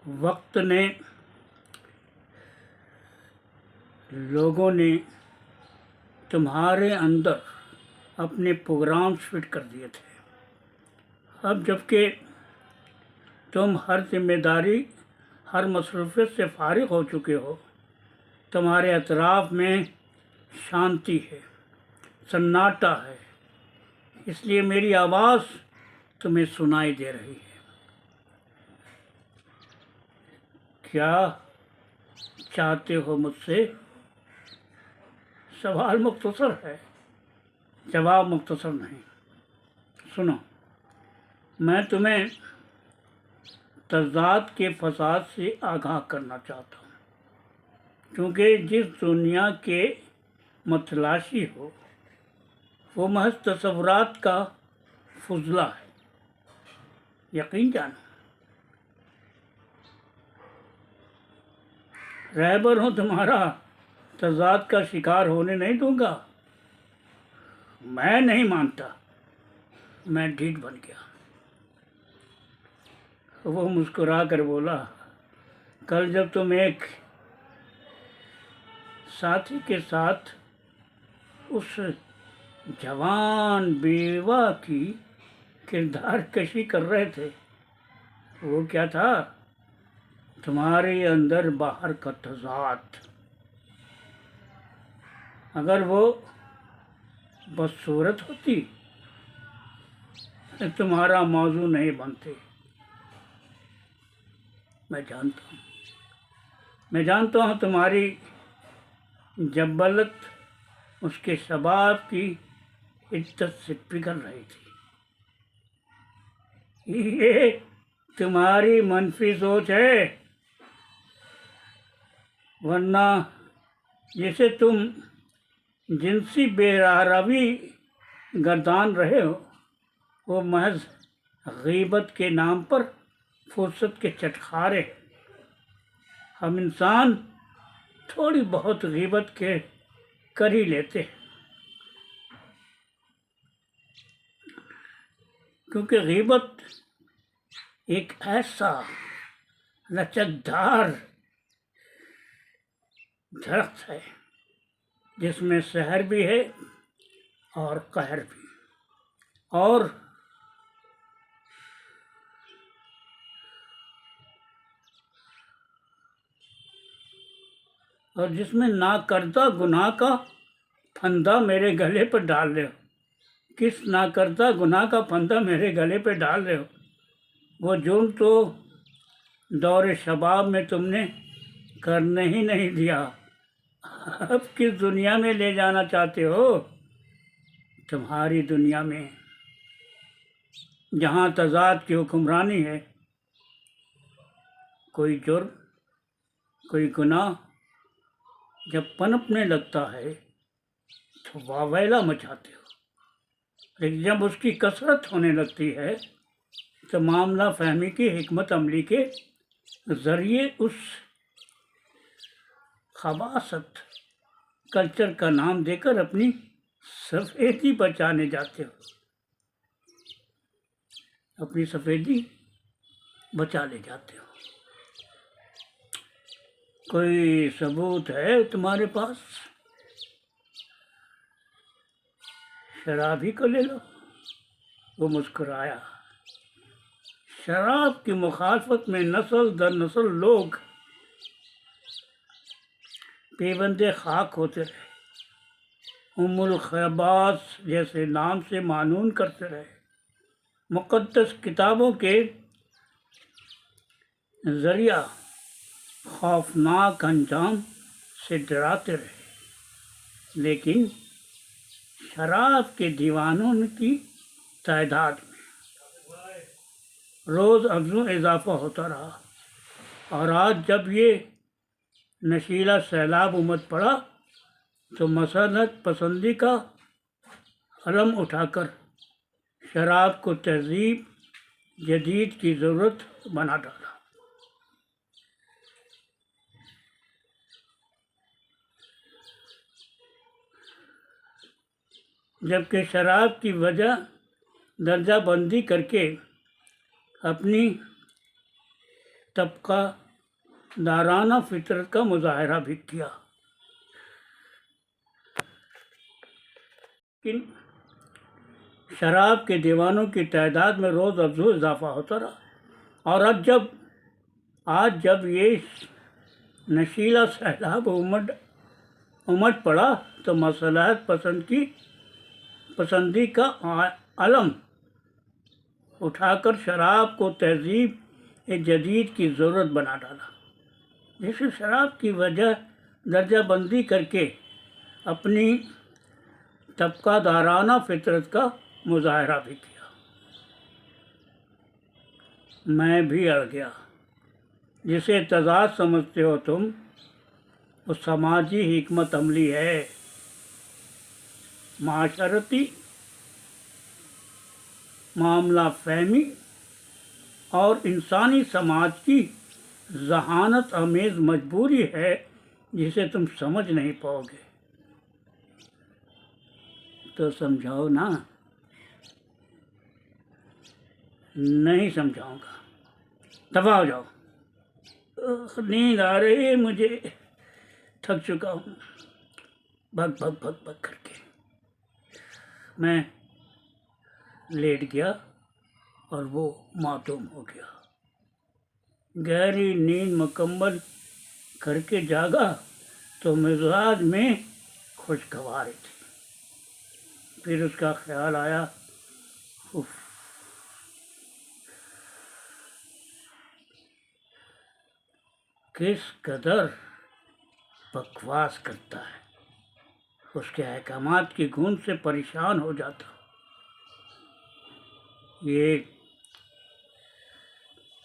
वक्त ने, लोगों ने तुम्हारे अंदर अपने प्रोग्राम फिट कर दिए थे। अब जबकि तुम हर जिम्मेदारी, हर मसरूफियत से फारिग हो चुके हो, तुम्हारे अतराफ में शांति है, सन्नाटा है, इसलिए मेरी आवाज़ तुम्हें सुनाई दे रही है। क्या चाहते हो मुझसे? सवाल मुख्तसर है, जवाब मुख्तसर नहीं। सुनो, मैं तुम्हें तज़ाद के फसाद से आगाह करना चाहता हूँ, क्योंकि जिस दुनिया के मतलाशी हो वो महज तसव्वुरात का फुजला है। यकीन जानो, रहबर हूँ तुम्हारा, तज़ाद का शिकार होने नहीं दूंगा। मैं नहीं मानता, मैं ढीठ बन गया। वो मुस्कुरा कर बोला, कल जब तुम एक साथी के साथ उस जवान बेवा की किरदार कशी कर रहे थे, वो क्या था? तुम्हारे अंदर बाहर का तज़ाद। अगर वो बदसूरत होती तो तुम्हारा मौजू नहीं बनते। मैं जानता हूँ तुम्हारी जब्बलत उसके शबाब की इज्जत से पिघल रही थी। ये तुम्हारी मनफी सोच है, वरना जिसे तुम जिनसी बेरारवी गर्दान रहे हो वो महज गीबत के नाम पर फुर्सत के चटखारे। हम इंसान थोड़ी बहुत गीबत के कर ही लेते हैं, क्योंकि गीबत एक ऐसा लचकदार दरख्त है जिसमें सहर भी है और कहर भी, और जिसमें नाकर्ता गुनाह का फंदा मेरे गले पर डाल रहे हो। किस नाकर्ता गुनाह का फंदा मेरे गले पे डाल रहे हो? वो जुर्म तो दौर शबाब में तुमने करने ही नहीं दिया। अब किस दुनिया में ले जाना चाहते हो? तुम्हारी दुनिया में जहाँ तज़ाद की हुक्मरानी है, कोई जुर्म, कोई गुनाह जब पनपने लगता है तो वावैला मचाते हो, लेकिन जब उसकी कसरत होने लगती है तो मामला फहमी की हिकमत अमली के ज़रिए उस खबासत कल्चर का नाम देकर अपनी सफ़ेदी बचाने जाते हो। अपनी सफ़ेदी बचा ले जाते हो। कोई सबूत है तुम्हारे पास? शराब ही को ले लो। वो मुस्कुराया। शराब की मुखालफत में नस्ल दर नस्ल लोग पेबंदे खाक होते रहे, उम्मुल खैबास जैसे नाम से मानून करते रहे, मुक़द्दस किताबों के ज़रिया खौफनाक अंजाम से डराते रहे, लेकिन शराब के दीवानों की तादाद में रोज़ अफजों इजाफा होता रहा, और आज जब ये नशीला सैलाब उमड़ पड़ा तो मसलहत पसंदी का अलम उठाकर शराब को तहजीब जदीद की ज़रूरत बना डाला। जबकि शराब की वजह दर्जा बंदी करके अपनी तबका दाराना फितरत का मुजाहरा भी किया। लेकिन शराब के दीवानों की तादाद में रोज़ अफजू इजाफा होता रहा, और आज जब ये नशीला सैलाब उमड़ पड़ा तो मसलहत पसंदी का अलम उठाकर शराब को तहजीब जदीद की ज़रूरत बना डाला, जिसे शराब की वजह दर्जाबंदी करके अपनी तबकादाराना फितरत का मुजाहरा भी किया। मैं भी अड़ गया। जिसे तजाद समझते हो तुम, वो समाजी हिकमत अमली है, माशरती मामला फहमी और इंसानी समाज की जहानत अमेज़ मजबूरी है, जिसे तुम समझ नहीं पाओगे। तो समझाओ ना। नहीं समझाऊंगा, दफा हो जाओ। नींद आ रही है मुझे, थक चुका हूँ भग भग भग भग करके। मैं लेट गया और वो मातूम हो गया। गहरी नींद मुकम्मल करके जागा तो मिजाज में खुशगवारी थी। फिर उसका ख्याल आया, उफ, किस कदर बकवास करता है, उसके अहकामात की गूंज से परेशान हो जाता। ये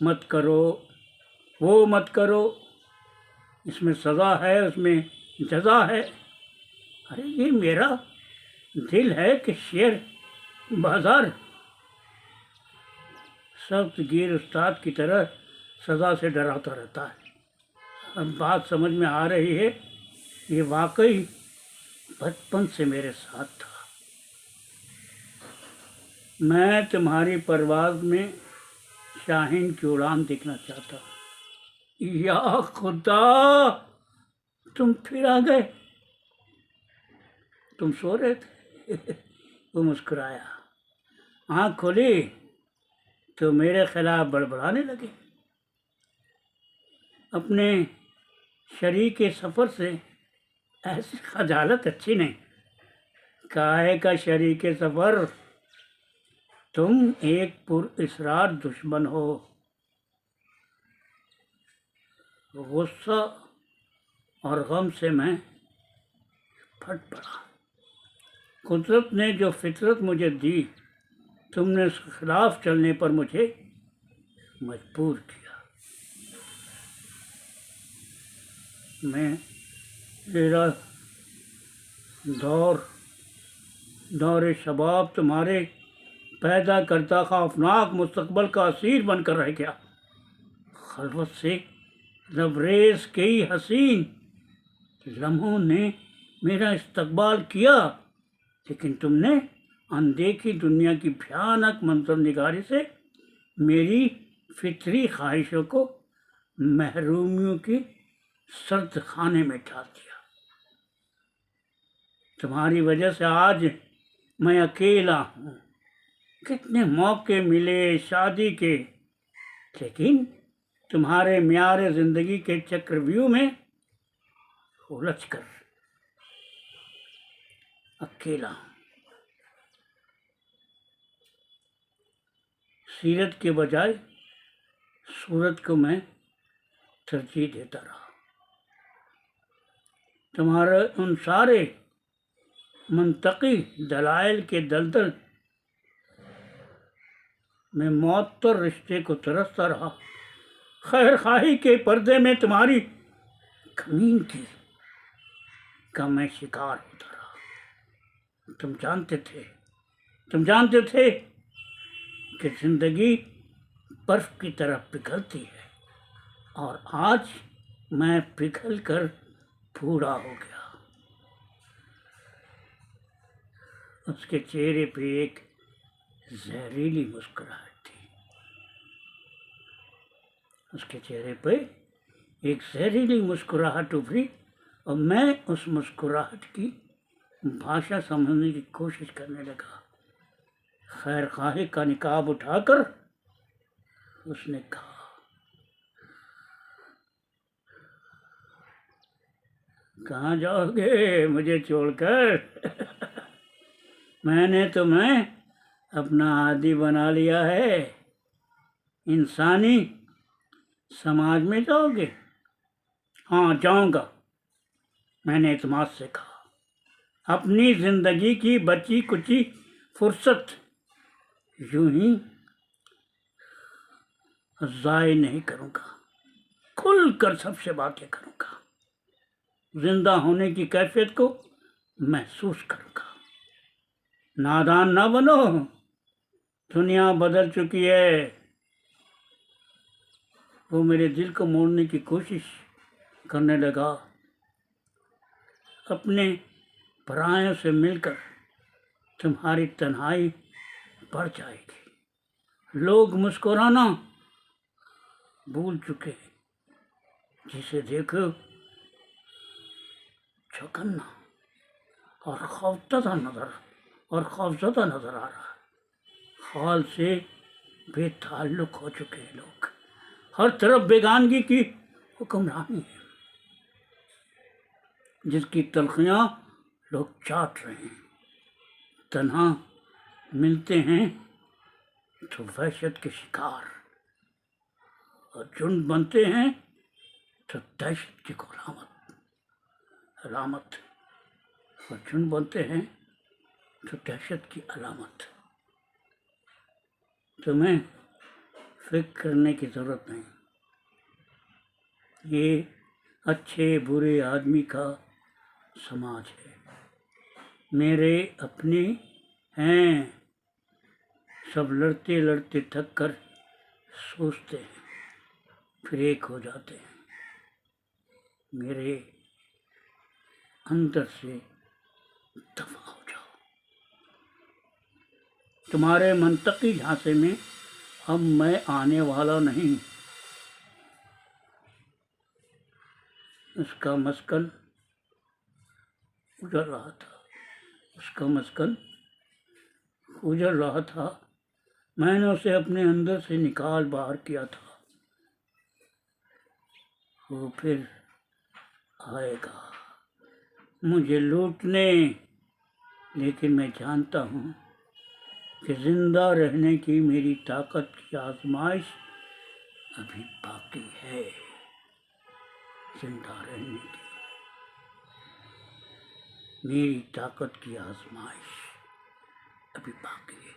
मत करो, वो मत करो, इसमें सज़ा है, उसमें जज़ा है। अरे ये मेरा दिल है कि शेर बाजार सख्त गिर उस्ताद की तरह सज़ा से डराता रहता है। अब बात समझ में आ रही है, ये वाकई बचपन से मेरे साथ था। मैं तुम्हारी परवाज़ में शाहीन की उड़ान देखना चाहता हूँ। या खुदा, तुम फिर आ गए। तुम सो रहे थे। वो मुस्कुराया। आँख खोली तो मेरे खिलाफ बड़बड़ाने लगे। अपने शरीक सफ़र से ऐसी खजालत अच्छी नहीं। काहे का शरीक सफ़र, तुम एक पुरअसरार दुश्मन हो। गुस्सा और गम से मैं फट पड़ा। कुदरत ने जो फितरत मुझे दी, तुमने उसके खिलाफ चलने पर मुझे मजबूर किया। मेरा दौर शबाब तुम्हारे पैदा करता खौफनाक मुस्तकबल का असीर बनकर रह गया। खलवत से लबरेज कई हसीन लम्हों ने मेरा इस्तकबाल किया, लेकिन तुमने अनदेखी दुनिया की भयानक मंजरनिगारी से मेरी फितरी ख्वाहिशों को महरूमियों की सर्द खाने में डाल दिया। तुम्हारी वजह से आज मैं अकेला हूँ। कितने मौके मिले शादी के, लेकिन तुम्हारे म्यार ज़िंदगी के चक्रव्यूह में उलझ कर अकेला हूँ। सीरत के बजाय सूरत को मैं तरजीह देता रहा। तुम्हारे उन सारे मंतकी दलाइल के दलदल में मौतर रिश्ते को तरसता रहा। खैर खाही के पर्दे में तुम्हारी कमीन का मैं शिकार होता रहा। तुम जानते थे कि जिंदगी बर्फ की तरह पिघलती है, और आज मैं पिघल कर बूढ़ा हो गया। उसके चेहरे पे एक जहरीली मुस्कुराहट थी। उसके चेहरे पे एक जहरीली मुस्कुराहट उभरी और मैं उस मुस्कुराहट की भाषा समझने की कोशिश करने लगा। खैर खाही का निकाब उठाकर उसने कहा, कहाँ जाओगे मुझे छोड़कर? मैंने तुम्हें अपना आदी बना लिया है। इंसानी समाज में जाओगे? हाँ जाऊंगा, मैंने इत्मीनान से कहा। अपनी जिंदगी की बची कुची फुर्सत यूं ही ज़ाय नहीं करूंगा, खुलकर सबसे बातें करूंगा, जिंदा होने की कैफियत को महसूस करूंगा। नादान ना बनो, दुनिया बदल चुकी है। वो मेरे दिल को मोड़ने की कोशिश करने लगा। अपने परायों से मिलकर तुम्हारी तन्हाई बढ़ जाएगी। लोग मुस्कुराना भूल चुके, जिसे देखो चौकन्ना और खौफजदा नजर आ रहा है। हाल से बेताल्लुक हो चुके हैं लोग। हर तरफ बेगानगी की हुक्मरानी है, जिसकी तलखियां लोग चाट रहे हैं। तन्हा मिलते हैं तो वहशत के शिकार, और झुंड बनते हैं तो दहशत की अलामत, और झुंड बनते हैं तो दहशत की अलामत। तुम्हें फिक्र करने की ज़रूरत नहीं। ये अच्छे बुरे आदमी का समाज है। मेरे अपने हैं, सब लड़ते लड़ते थक कर सोचते हैं, फिर एक हो जाते हैं। मेरे अंदर से दफा हो जाओ। तुम्हारे मंतकी झांसे में अब मैं आने वाला नहीं। उसका मस्कन उजड़ रहा था। मैंने उसे अपने अंदर से निकाल बाहर किया था। वो फिर आएगा मुझे लूटने, लेकिन मैं जानता हूँ कि जिंदा रहने की मेरी ताकत की आजमाइश अभी बाकी है। जिंदा रहने की मेरी ताकत की आजमाइश अभी बाकी है।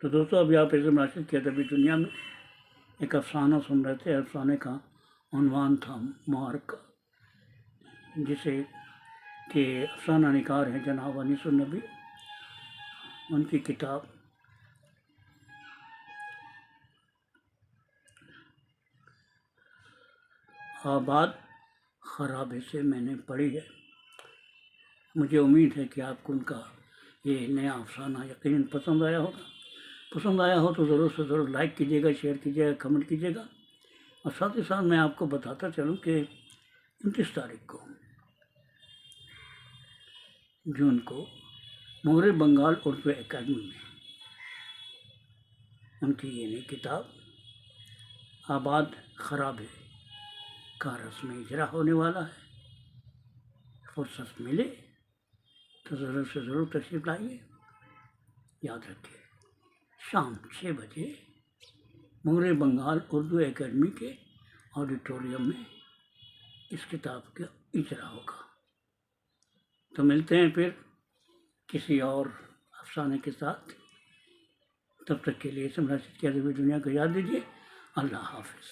तो दोस्तों, अभी आप इसे नाशिद किया था। अभी दुनिया में एक अफसाना सुन रहे थे। अफसाने का उन्वान था मार्क, जिसे के अफसाना निकार हैं जनाब अनीसुन नबी। उनकी किताब आबाद खराबे से मैंने पढ़ी है। मुझे उम्मीद है कि आपको उनका ये नया अफसाना यकीनन पसंद आया होगा। पसंद आया हो तो ज़रूर से ज़रूर लाइक कीजिएगा, शेयर कीजिएगा, कमेंट कीजिएगा। और साथ ही साथ मैं आपको बताता चलूँ कि 29 तारीख को जून को मोहरे बंगाल उर्दू एकेडमी में उनकी ये नई किताब आबाद खराबे का रस्म इजरा होने वाला है। फुर्सत मिले तो ज़रूर से ज़रूर तशरीफ़ लाइए। याद रखिए, शाम 6 बजे मोहरे बंगाल उर्दू एकेडमी के ऑडिटोरियम में इस किताब का इजरा होगा। तो मिलते हैं फिर किसी और अफसाने के साथ। तब तक के लिए समझा किया दुनिया को याद दीजिए। अल्लाह हाफिज़।